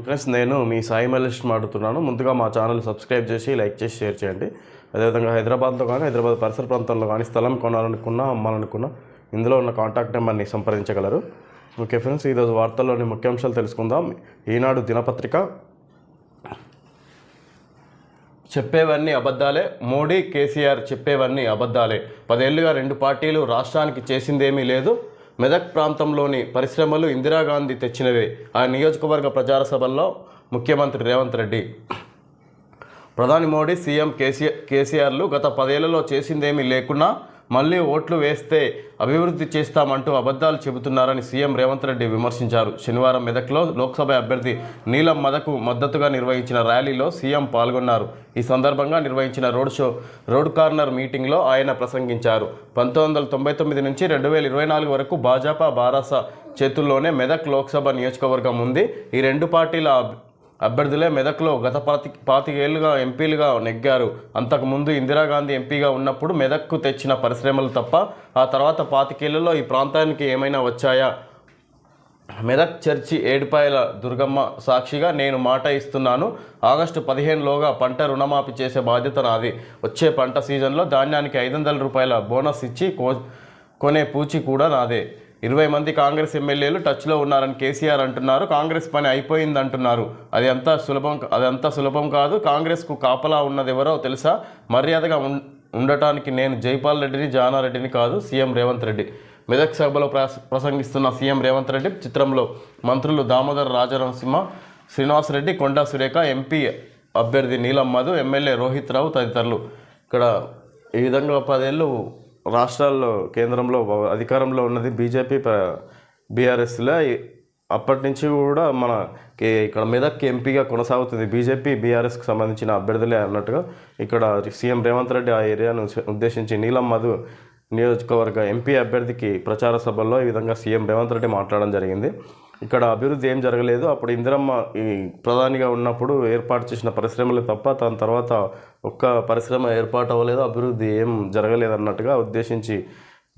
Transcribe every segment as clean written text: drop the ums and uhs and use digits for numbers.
Friends, నేను మీ సాయి మల్లేష్ మాట్లాడుతున్నాను. ముందుగా మా ఛానల్ సబ్స్క్రైబ్ చేసి లైక్ చేసి షేర్ చేయండి. అదేవిధంగా హైదరాబాద్లో కానీ హైదరాబాద్ పరిసర ప్రాంతాల్లో కానీ స్థలం కొనాలనుకున్నా అమ్మాలనుకున్నా ఇందులో ఉన్న కాంటాక్ట్ నెంబర్ని సంప్రదించగలరు. ఓకే ఫ్రెండ్స్, ఈరోజు వార్తల్లోని ముఖ్యాంశాలు తెలుసుకుందాం. ఈనాడు దినపత్రిక చెప్పేవన్నీ అబద్ధాలే, మోడీ కేసీఆర్ చెప్పేవన్నీ అబద్ధాలే, 10 ఏళ్లుగా రెండు పార్టీలు రాష్ట్రానికి చేసిందేమీ లేదు, మెదక్ ప్రాంతంలోని పరిశ్రమలు ఇందిరాగాంధీ తెచ్చినవే, ఆ నియోజకవర్గ ప్రచార సభల్లో ముఖ్యమంత్రి రేవంత్ రెడ్డి. ప్రధాని మోడీ, సీఎం కేసీఆర్లు గత 10 ఏళ్లలో చేసిందేమీ లేకున్నా మళ్ళీ ఓట్లు వేస్తే అభివృద్ధి చేస్తామంటూ అబద్ధాలు చెబుతున్నారని సీఎం రేవంత్ రెడ్డి విమర్శించారు. శనివారం మెదక్లో లోక్సభ అభ్యర్థి నీలం మదకు మద్దతుగా నిర్వహించిన ర్యాలీలో సీఎం పాల్గొన్నారు. ఈ సందర్భంగా నిర్వహించిన రోడ్ కార్నర్ మీటింగ్లో ఆయన ప్రసంగించారు. 1999 నుంచి 2024 వరకు భాజపా బారాస చేతుల్లోనే మెదక్ లోక్సభ నియోజకవర్గం ఉంది. ఈ రెండు పార్టీల అభ్యర్థులే మెదక్లో గత 25 ఏళ్లుగా ఎంపీలుగా నెగ్గారు. అంతకుముందు ఇందిరాగాంధీ ఎంపీగా ఉన్నప్పుడు మెదక్కు తెచ్చిన పరిశ్రమలు తప్ప ఆ తర్వాత 25 ఏళ్లలో ఈ ప్రాంతానికి ఏమైనా వచ్చాయా? మెదక్ చర్చి ఏడుపాయల దుర్గమ్మ సాక్షిగా నేను మాట ఇస్తున్నాను. ఆగస్టు 15లోగా పంట రుణమాఫీ చేసే బాధ్యత నాది. వచ్చే పంట సీజన్లో ధాన్యానికి 500 రూపాయల బోనస్ ఇచ్చి కొనే పూచి కూడా నాదే. 20 మంది కాంగ్రెస్ ఎమ్మెల్యేలు టచ్లో ఉన్నారని కేసీఆర్ అంటున్నారు. కాంగ్రెస్ పని అయిపోయింది అంటున్నారు. అది అంత సులభం కాదు. కాంగ్రెస్కు కాపలా ఉన్నదెవరో తెలుసా? మర్యాదగా ఉండటానికి నేను జైపాల్ రెడ్డిని, జానారెడ్డిని కాదు, సీఎం రేవంత్ రెడ్డి. మెదక్ సభలో ప్రసంగిస్తున్న సీఎం రేవంత్ రెడ్డి చిత్రంలో మంత్రులు దామోదర్ రాజనరసింహ, శ్రీనివాసరెడ్డి, కొండా సురేఖ, ఎంపీ అభ్యర్థి నీలం మధు, ఎమ్మెల్యే రోహిత్ రావు తదితరులు. ఇక్కడ ఈ విధంగా 10 ఏళ్ళు రాష్ట్రాల్లో కేంద్రంలో అధికారంలో ఉన్నది బీజేపీ, బీఆర్ఎస్లో. అప్పటి నుంచి కూడా ఇక్కడ మెదక్ ఎంపీగా కొనసాగుతుంది బీజేపీ, బీఆర్ఎస్కి సంబంధించిన అభ్యర్థులే అన్నట్టుగా ఇక్కడ సీఎం రేవంత్ రెడ్డి ఆ ఏరియాను ఉద్దేశించి నీలం మధు నియోజకవర్గ ఎంపీ అభ్యర్థికి ప్రచార సభల్లో ఈ విధంగా సీఎం రేవంత్ రెడ్డి మాట్లాడడం జరిగింది. ఇక్కడ అభివృద్ధి ఏం జరగలేదు, అప్పుడు ఇందిరమ్మ ఈ ప్రధానిగా ఉన్నప్పుడు ఏర్పాటు చేసిన పరిశ్రమలు తప్ప దాని తర్వాత ఒక్క పరిశ్రమ ఏర్పాటు అవ్వలేదు, అభివృద్ధి ఏం జరగలేదు అన్నట్టుగా ఉద్దేశించి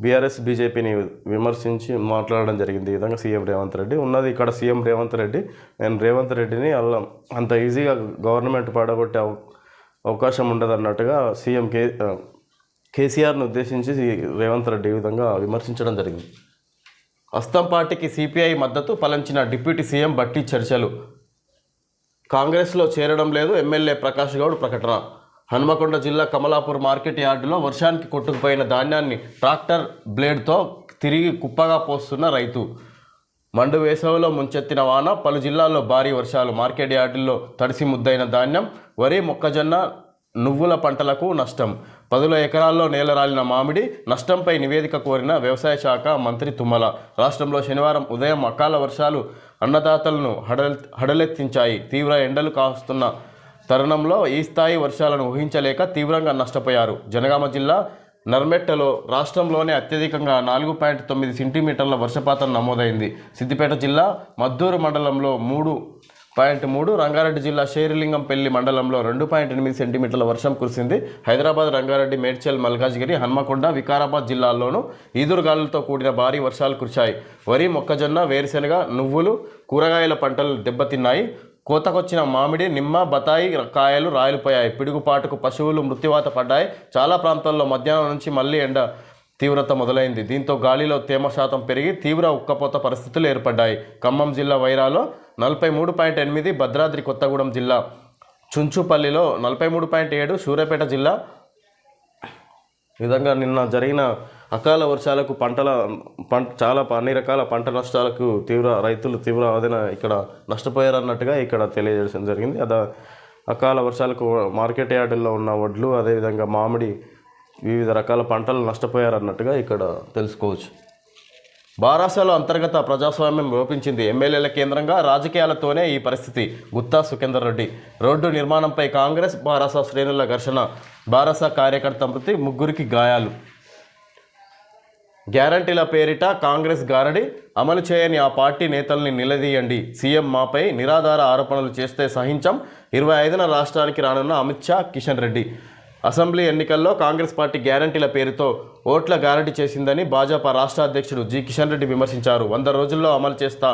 బీఆర్ఎస్ బీజేపీని విమర్శించి మాట్లాడడం జరిగింది. ఈ విధంగా సీఎం రేవంత్ రెడ్డి ఉన్నది. ఇక్కడ సీఎం రేవంత్ రెడ్డి, నేను రేవంత్ రెడ్డిని అంత ఈజీగా గవర్నమెంట్ పడగొట్టే అవకాశం ఉండదు అన్నట్టుగా సీఎం కేసీఆర్ను ఉద్దేశించి రేవంత్ రెడ్డి ఈ విధంగా విమర్శించడం జరిగింది. హస్తం పార్టీకి సిపిఐ మద్దతు పలంచిన డిప్యూటీ సీఎం బట్టి చర్చలు. కాంగ్రెస్లో చేరడం లేదు, ఎమ్మెల్యే ప్రకాష్ గౌడ్ ప్రకటన. హన్మకొండ జిల్లా కమలాపూర్ మార్కెట్ యార్డులో వర్షానికి కొట్టుకుపోయిన ధాన్యాన్ని ట్రాక్టర్ బ్లేడ్తో తిరిగి కుప్పగా పోస్తున్న రైతు. మండు వేసవిలో ముంచెత్తిన వాన, పలు జిల్లాల్లో భారీ వర్షాలు, మార్కెట్ యార్డుల్లో తడిసి ముద్దైన ధాన్యం, వరి, మొక్కజొన్న, నువ్వుల పంటలకు నష్టం. 10 ఎకరాల్లో నేలరాలిన మామిడి. నష్టంపై నివేదిక కోరిన వ్యవసాయ శాఖ మంత్రి తుమ్మల. రాష్ట్రంలో శనివారం ఉదయం అకాల వర్షాలు అన్నదాతలను హడలెత్తించాయి. తీవ్ర ఎండలు కాస్తున్న తరుణంలో ఈ స్థాయి వర్షాలను ఊహించలేక తీవ్రంగా నష్టపోయారు. జనగామ జిల్లా నర్మెట్టలో రాష్ట్రంలోనే అత్యధికంగా 4.9 సెంటీమీటర్ల వర్షపాతం నమోదైంది. సిద్దిపేట జిల్లా మద్దూరు మండలంలో 3.3, రంగారెడ్డి జిల్లా షేరిలింగంపల్లి మండలంలో 2.8 సెంటీమీటర్ల వర్షం కురిసింది. హైదరాబాద్, రంగారెడ్డి, మేడ్చల్, మల్కాజ్గిరి, హన్మకొండ, వికారాబాద్ జిల్లాల్లోనూ ఈదురుగాలులతో కూడిన భారీ వర్షాలు కురిశాయి. వరి, మొక్కజొన్న, వేరుశెనగ, నువ్వులు, కూరగాయల పంటలు దెబ్బతిన్నాయి. కోతకొచ్చిన మామిడి, నిమ్మ, బతాయి కాయలు రాలిపోయాయి. పిడుగుపాటుకు పశువులు మృత్యువాత పడ్డాయి. చాలా ప్రాంతాల్లో మధ్యాహ్నం నుంచి మళ్లీ ఎండ తీవ్రత మొదలైంది. దీంతో గాలిలో తేమ శాతం పెరిగి తీవ్ర ఉక్కపోత పరిస్థితులు ఏర్పడ్డాయి. ఖమ్మం జిల్లా వైరాలో 43.8, భద్రాద్రి కొత్తగూడెం జిల్లా చుంచుపల్లిలో 43.7, సూర్యాపేట జిల్లా. విధంగా నిన్న జరిగిన అకాల వర్షాలకు చాలా అన్ని రకాల పంట నష్టాలకు రైతులు తీవ్ర ఆవేదన ఇక్కడ నష్టపోయారన్నట్టుగా ఇక్కడ తెలియజేయడం జరిగింది. అకాల వర్షాలకు మార్కెట్ యార్డుల్లో ఉన్న వడ్లు, అదేవిధంగా మామిడి, వివిధ రకాల పంటలు నష్టపోయారన్నట్టుగా ఇక్కడ తెలుసుకోవచ్చు. బారాసలో అంతర్గత ప్రజాస్వామ్యం లోపించింది. ఎమ్మెల్యేల కేంద్రంగా రాజకీయాలతోనే ఈ పరిస్థితి. గుత్తా సుఖేందర్ రెడ్డి. రోడ్డు నిర్మాణంపై కాంగ్రెస్ బారాస శ్రేణుల ఘర్షణ. బారాస కార్యకర్త మృతి, 3 గాయాలు. గ్యారంటీల పేరిట కాంగ్రెస్ గారడి. అమలు చేయని ఆ పార్టీ నేతల్ని నిలదీయండి. సీఎం మాపై నిరాధార ఆరోపణలు చేస్తే సహించం. 25న రాష్ట్రానికి రానున్న అమిత్ షా, కిషన్ రెడ్డి. అసెంబ్లీ ఎన్నికల్లో కాంగ్రెస్ పార్టీ గ్యారంటీల పేరుతో ఓట్ల గ్యారంటీ చేసిందని భాజపా రాష్ట్ర అధ్యక్షుడు జి కిషన్ రెడ్డి విమర్శించారు. 100 రోజుల్లో అమలు చేస్తా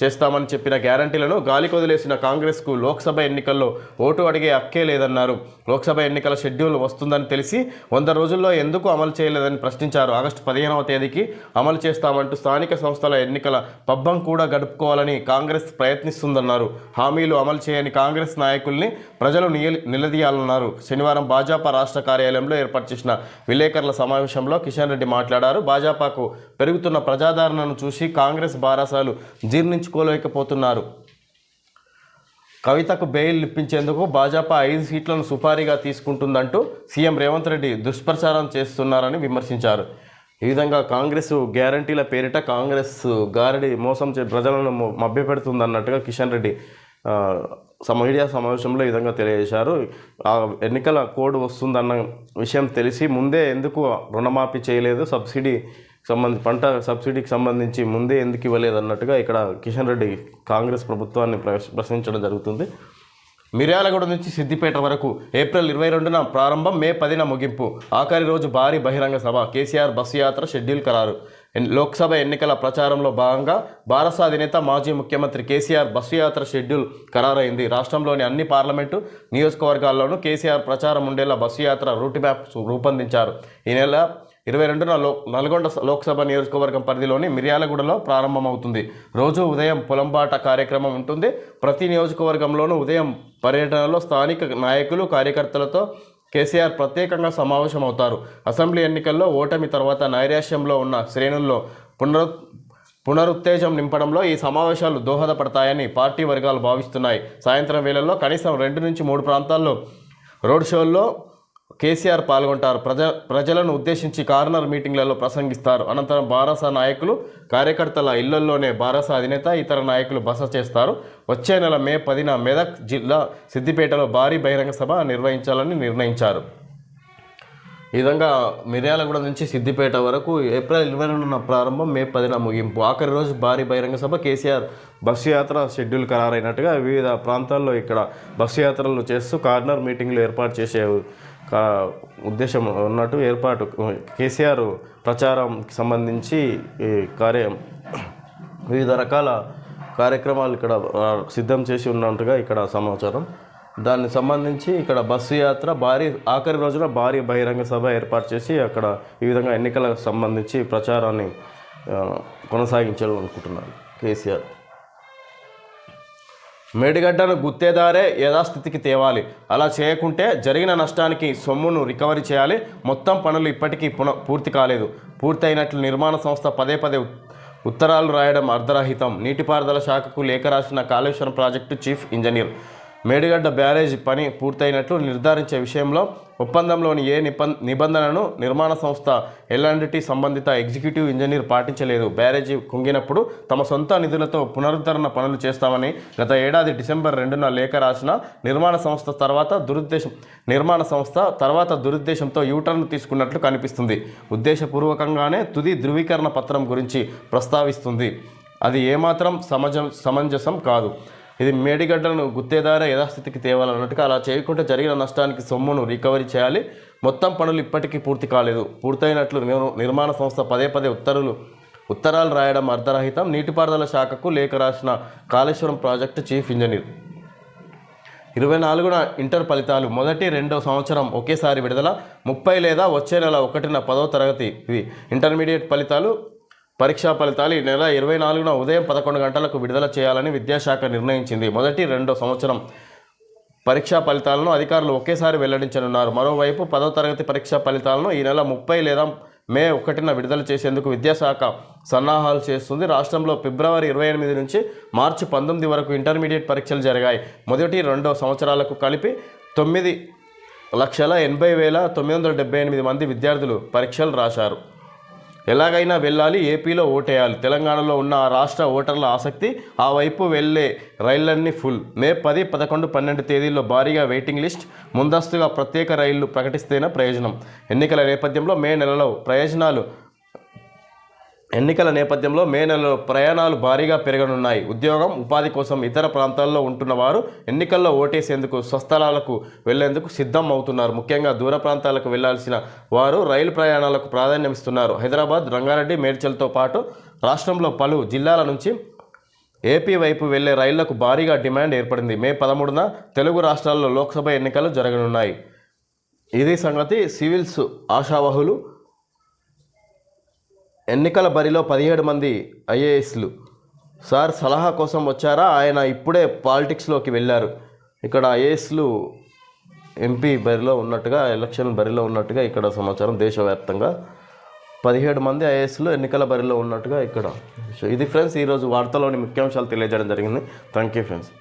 చేస్తామని చెప్పిన గ్యారంటీలను గాలికి వదిలేసిన కాంగ్రెస్కు లోక్సభ ఎన్నికల్లో ఓటు అడిగే హక్కే లేదన్నారు. లోక్సభ ఎన్నికల షెడ్యూల్ వస్తుందని తెలిసి 100 రోజుల్లో ఎందుకు అమలు చేయలేదని ప్రశ్నించారు. ఆగస్టు 15వ తేదీకి అమలు చేస్తామంటూ స్థానిక సంస్థల ఎన్నికల పబ్బం కూడా గడుపుకోవాలని కాంగ్రెస్ ప్రయత్నిస్తుందన్నారు. హామీలు అమలు చేయని కాంగ్రెస్ నాయకుల్ని ప్రజలు నిలదీయాలన్నారు. శనివారం భాజపా రాష్ట్ర కార్యాలయంలో ఏర్పాటు చేసిన విలేకరుల సమావేశంలో కిషన్ రెడ్డి మాట్లాడారు. భాజపాకు పెరుగుతున్న ప్రజాదరణను చూసి కాంగ్రెస్ బారాసాలు జీర్ణించుకోలేకపోతున్నారు. కవితకు బెయిల్ ఇప్పించేందుకు భాజపా 5 సీట్లను సుపారీగా తీసుకుంటుందంటూ సీఎం రేవంత్ రెడ్డి దుష్ప్రచారం చేస్తున్నారని విమర్శించారు. ఈ విధంగా కాంగ్రెస్ గ్యారంటీల పేరిట కాంగ్రెస్ గారడి మోసం ప్రజలను మభ్యపెడుతుందన్నట్టుగా కిషన్ రెడ్డి మీడియా సమావేశంలో ఈ విధంగా తెలియజేశారు. ఆ ఎన్నికల కోడ్ వస్తుందన్న విషయం తెలిసి ముందే ఎందుకు రుణమాఫీ చేయలేదు, పంట సబ్సిడీకి సంబంధించి ముందే ఎందుకు ఇవ్వలేదు అన్నట్టుగా ఇక్కడ కిషన్ రెడ్డి కాంగ్రెస్ ప్రభుత్వాన్ని ప్రశ్నించడం జరుగుతుంది. మిర్యాలగూడ నుంచి సిద్దిపేట వరకు ఏప్రిల్ 22న ప్రారంభం, మే 10న ముగింపు. ఆఖరి రోజు భారీ బహిరంగ సభ. కేసీఆర్ బస్సు యాత్ర షెడ్యూల్ ఖరారు. లోక్సభ ఎన్నికల ప్రచారంలో భాగంగా భారత అధినేత మాజీ ముఖ్యమంత్రి కేసీఆర్ బస్సు యాత్ర షెడ్యూల్ ఖరారైంది. రాష్ట్రంలోని అన్ని పార్లమెంటు నియోజకవర్గాల్లోనూ కేసీఆర్ ప్రచారం ఉండేలా బస్సు యాత్ర రూట్ మ్యాప్ రూపొందించారు. ఈ నెల 22న నల్గొండ లోక్సభ నియోజకవర్గం పరిధిలోని మిర్యాలగూడలో ప్రారంభమవుతుంది. రోజు ఉదయం పొలంబాట కార్యక్రమం ఉంటుంది. ప్రతి నియోజకవర్గంలోనూ ఉదయం పర్యటనలో స్థానిక నాయకులు, కార్యకర్తలతో కేసీఆర్ ప్రత్యేకంగా సమావేశమవుతారు. అసెంబ్లీ ఎన్నికల్లో ఓటమి తర్వాత నైరాశ్యంలో ఉన్న శ్రేణుల్లో పునరుత్తేజం నింపడంలో ఈ సమావేశాలు దోహదపడతాయని పార్టీ వర్గాలు భావిస్తున్నాయి. సాయంత్రం వేళల్లో కనీసం 2 నుంచి 3 ప్రాంతాల్లో రోడ్ షోల్లో కేసీఆర్ పాల్గొంటారు. ప్రజలను ఉద్దేశించి కార్నర్ మీటింగ్లలో ప్రసంగిస్తారు. అనంతరం బారాస నాయకులు, కార్యకర్తల ఇళ్లల్లోనే బారాస అధినేత, ఇతర నాయకులు బస చేస్తారు. వచ్చే నెల మే 10న మెదక్ జిల్లా సిద్దిపేటలో భారీ బహిరంగ సభ నిర్వహించాలని నిర్ణయించారు. ఈ విధంగా మిర్యాలగూడ నుంచి సిద్దిపేట వరకు ఏప్రిల్ 22న ప్రారంభం, మే 10న ముగింపు. ఆఖరి రోజు భారీ బహిరంగ సభ. కేసీఆర్ బస్సు యాత్ర షెడ్యూల్ ఖరారైనట్టుగా వివిధ ప్రాంతాల్లో ఇక్కడ బస్సు యాత్రలు చేస్తూ కార్నర్ మీటింగ్లు ఏర్పాటు చేసే ఉద్దేశం ఉన్నట్టు కేసీఆర్ ప్రచారంకి సంబంధించి వివిధ రకాల కార్యక్రమాలు ఇక్కడ సిద్ధం చేసి ఉన్నట్టుగా ఇక్కడ సమాచారం. దానికి సంబంధించి ఇక్కడ బస్సు యాత్ర ఆఖరి రోజున భారీ బహిరంగ సభ ఏర్పాటు చేసి అక్కడ ఈ విధంగా ఎన్నికలకు సంబంధించి ప్రచారాన్ని కొనసాగించాలనుకుంటున్నారు కేసీఆర్. మేడిగడ్డను గుత్తేదారే యథాస్థితికి తేవాలి. అలా చేయకుంటే జరిగిన నష్టానికి సొమ్మును రికవరీ చేయాలి. మొత్తం పనులు ఇప్పటికీ పూర్తి కాలేదు. పూర్తయినట్లు నిర్మాణ సంస్థ పదే ఉత్తరాలు రాయడం అర్ధరహితం. నీటిపారుదల శాఖకు లేఖ రాసిన Kaleshwaram project chief engineer. Medigadda barrage పని పూర్తయినట్లు నిర్ధారించే విషయంలో ఒప్పందంలోని ఏ నిబంధనను నిర్మాణ సంస్థ ఎల్ఎండ్టీ సంబంధిత ఎగ్జిక్యూటివ్ ఇంజనీర్ పాటించలేదు. బ్యారేజీ కుంగినప్పుడు తమ సొంత నిధులతో పునరుద్ధరణ పనులు చేస్తామని గత ఏడాది డిసెంబర్ 2న లేఖ రాసిన నిర్మాణ సంస్థ తర్వాత దురుద్దేశంతో యూటర్న్ తీసుకున్నట్లు కనిపిస్తుంది. ఉద్దేశపూర్వకంగానే తుది ధృవీకరణ పత్రం గురించి ప్రస్తావిస్తుంది. అది ఏమాత్రం సమంజసం కాదు. ఇది మేడిగడ్డలను గుత్తేదారే యథాస్థితికి తేవాలన్నట్టుగా, అలా చేయకుంటే జరిగిన నష్టానికి సొమ్మును రికవరీ చేయాలి. మొత్తం పనులు ఇప్పటికీ పూర్తి కాలేదు. పూర్తయినట్లు నిర్మాణ సంస్థ పదే ఉత్తరాలు రాయడం అర్ధరహితం. నీటిపారుదల శాఖకు లేఖ రాసిన కాళేశ్వరం ప్రాజెక్టు చీఫ్ ఇంజనీర్. 24న ఇంటర్ ఫలితాలు. మొదటి, రెండో సంవత్సరం ఒకేసారి విడుదల. 30 లేదా వచ్చే నెల 1న 10వ తరగతి ఇంటర్మీడియట్ పరీక్షా ఫలితాలు ఈ నెల 24న ఉదయం 11 గంటలకు విడుదల చేయాలని విద్యాశాఖ నిర్ణయించింది. మొదటి, రెండో సంవత్సరం పరీక్షా ఫలితాలను అధికారులు ఒకేసారి వెల్లడించనున్నారు. మరోవైపు 10వ తరగతి పరీక్షా ఫలితాలను ఈ నెల 30 లేదా మే 1న విడుదల చేసేందుకు విద్యాశాఖ సన్నాహాలు చేస్తుంది. రాష్ట్రంలో ఫిబ్రవరి 28 నుంచి మార్చి 19 వరకు ఇంటర్మీడియట్ పరీక్షలు జరిగాయి. మొదటి, రెండో సంవత్సరాలకు కలిపి 9,80,978 మంది విద్యార్థులు పరీక్షలు రాశారు. ఎలాగైనా వెళ్ళాలి, ఏపీలో ఓటేయాలి. తెలంగాణలో ఉన్న ఆ రాష్ట్ర ఓటర్ల ఆసక్తి ఆ వైపు వెళ్లే రైళ్లన్నీ ఫుల్. మే 10, 11, 12 తేదీల్లో భారీగా వెయిటింగ్ లిస్ట్. ముందస్తుగా ప్రత్యేక రైళ్లు ప్రకటిస్తేనే ప్రయోజనం. ఎన్నికల నేపథ్యంలో మే నెలలో ప్రయాణాలు భారీగా పెరగనున్నాయి. ఉద్యోగం, ఉపాధి కోసం ఇతర ప్రాంతాల్లో ఉంటున్న వారు ఎన్నికల్లో ఓటేసేందుకు స్వస్థలాలకు వెళ్లేందుకు సిద్ధం అవుతున్నారు. ముఖ్యంగా దూర ప్రాంతాలకు వెళ్లాల్సిన వారు రైలు ప్రయాణాలకు ప్రాధాన్యం ఇస్తున్నారు. హైదరాబాద్, రంగారెడ్డి, మేడ్చల్తో పాటు రాష్ట్రంలో పలు జిల్లాల నుంచి ఏపీ వైపు వెళ్లే రైళ్లకు భారీగా డిమాండ్ ఏర్పడింది. మే 13న తెలుగు రాష్ట్రాల్లో లోక్సభ ఎన్నికలు జరగనున్నాయి. ఇది సంగతి. సివిల్స్ ఆశావహులు ఎన్నికల బరిలో 17 మంది ఐఏఎస్లు. సార్ సలహా కోసం వచ్చారా? ఆయన ఇప్పుడే పాలిటిక్స్లోకి వెళ్ళారు. ఇక్కడ ఐఏఎస్లు ఎంపీ బరిలో ఉన్నట్టుగా, ఎలక్షన్ బరిలో ఉన్నట్టుగా ఇక్కడ సమాచారం. దేశవ్యాప్తంగా 17 మంది ఐఏఎస్లు ఎన్నికల బరిలో ఉన్నట్టుగా ఇక్కడ. ఇది ఫ్రెండ్స్ ఈరోజు వార్తలోని ముఖ్యాంశాలు తెలియజేయడం జరిగింది. Thank you friends.